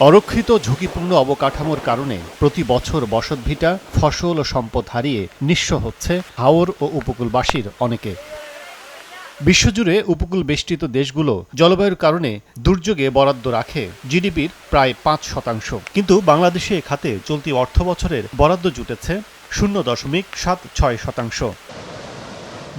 অরক্ষিত ঝুঁকিপূর্ণ অবকাঠামোর কারণে প্রতি বছর বসতভিটা, ফসল ও সম্পদ হারিয়ে নিঃস্ব হচ্ছে হাওর ও উপকূলবাসীর অনেকে। বিশ্বজুড়ে উপকূল বেষ্টিত দেশগুলো জলবায়ুর কারণে দুর্যোগে বরাদ্দ রাখে জিডিপির প্রায় ৫%, কিন্তু বাংলাদেশে এ খাতে চলতি অর্থবছরের বরাদ্দ জুটেছে 0.76%।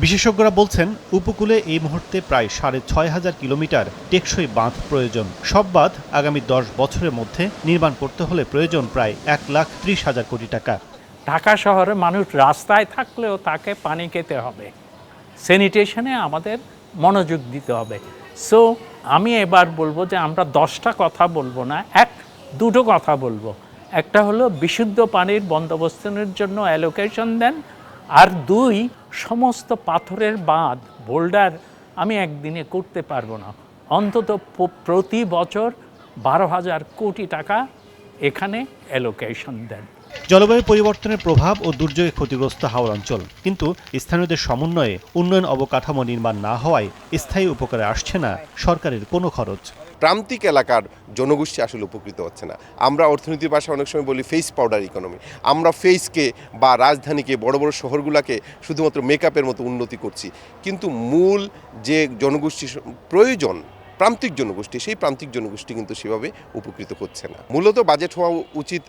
বিশেষজ্ঞরা বলছেন, উপকূলে এই মুহূর্তে প্রায় ৬,৫০০ কিলোমিটার টেকসই বাঁধ প্রয়োজন। সব বাঁধ আগামী ১০ বছরের মধ্যে নির্মাণ করতে হলে প্রয়োজন প্রায় ১,৩০,০০০ কোটি টাকা। ঢাকা শহরে মানুষ রাস্তায় থাকলেও তাকে পানি খেতে হবে, স্যানিটেশনে আমাদের মনোযোগ দিতে হবে। সো আমি এবার বলবো যে আমরা 10টা কথা বলবো না, দুটো কথা বলবো। একটা হলো বিশুদ্ধ পানির বন্দোবস্তের জন্য অ্যালোকেশন দেন, আর 2, সমস্ত পাথরের বাঁধ, বোল্ডার আমি একদিনে করতে পারবো না, অন্তত প্রতি বছর 12,000 কোটি টাকা এখানে অ্যালোকেশন দেন। জলবায়ু পরিবর্তনের প্রভাব ও দুর্যোগে ক্ষতিগ্রস্ত হাওর অঞ্চল, কিন্তু স্থানীয়দের সমন্বয়ে উন্নয়ন অবকাঠামো নির্মাণ না হওয়ায় স্থায়ী উপকারে আসছে না সরকারের কোনো খরচ। প্রান্তিক এলাকার জনগোষ্ঠী আসলে উপকৃত হচ্ছে না। আমরা অর্থনীতির ভাষায় অনেক সময় বলি ফেস পাউডার ইকোনমি। আমরা ফেসকে বা রাজধানীকে, বড় বড় শহরগুলোকে শুধুমাত্র মেকআপের মতো উন্নতি করছি, কিন্তু মূল যে জনগোষ্ঠী প্রয়োজন, প্রান্তিক জনগোষ্ঠী, সেই প্রান্তিক জনগোষ্ঠী কিন্তু সেভাবে উপকৃত হচ্ছে না। মূলত বাজেট হওয়া উচিত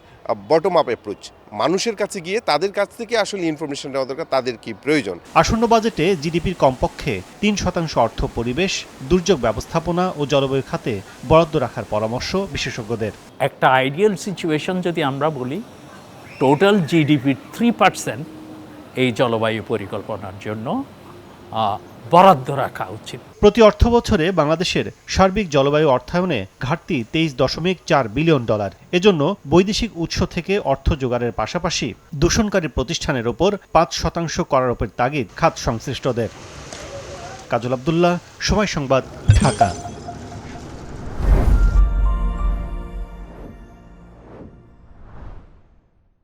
বটম আপ অ্যাপ্রোচ, মানুষের কাছে গিয়ে তাদের কাছ থেকে আসলে ইনফরমেশন নেওয়া দরকার, তাদের কি প্রয়োজন। আসন্ন বাজেটে জিডিপির কমপক্ষে 3% অর্থ পরিবেশ, দুর্যোগ ব্যবস্থাপনা ও জলবায়ু খাতে বরাদ্দ রাখার পরামর্শ বিশেষজ্ঞদের। একটা আইডিয়াল সিচুয়েশন যদি আমরা বলি, টোটাল জিডিপির 3% এই জলবায়ু পরিকল্পনার জন্য বরাদ্দ রাখা উচিত। প্রতি অর্থবছরে বাংলাদেশের সার্বিক জলবায়ু অর্থায়নে ঘাটতি $23.4 বিলিয়ন। এজন্য বৈদেশিক উৎস থেকে অর্থ জোগাড়ের পাশাপাশি দূষণকারী প্রতিষ্ঠানের ওপর 5% করার ওপর তাগিদ খাত সংশ্লিষ্টদের। কাজল আব্দুল্লাহ, সময় সংবাদ, ঢাকা।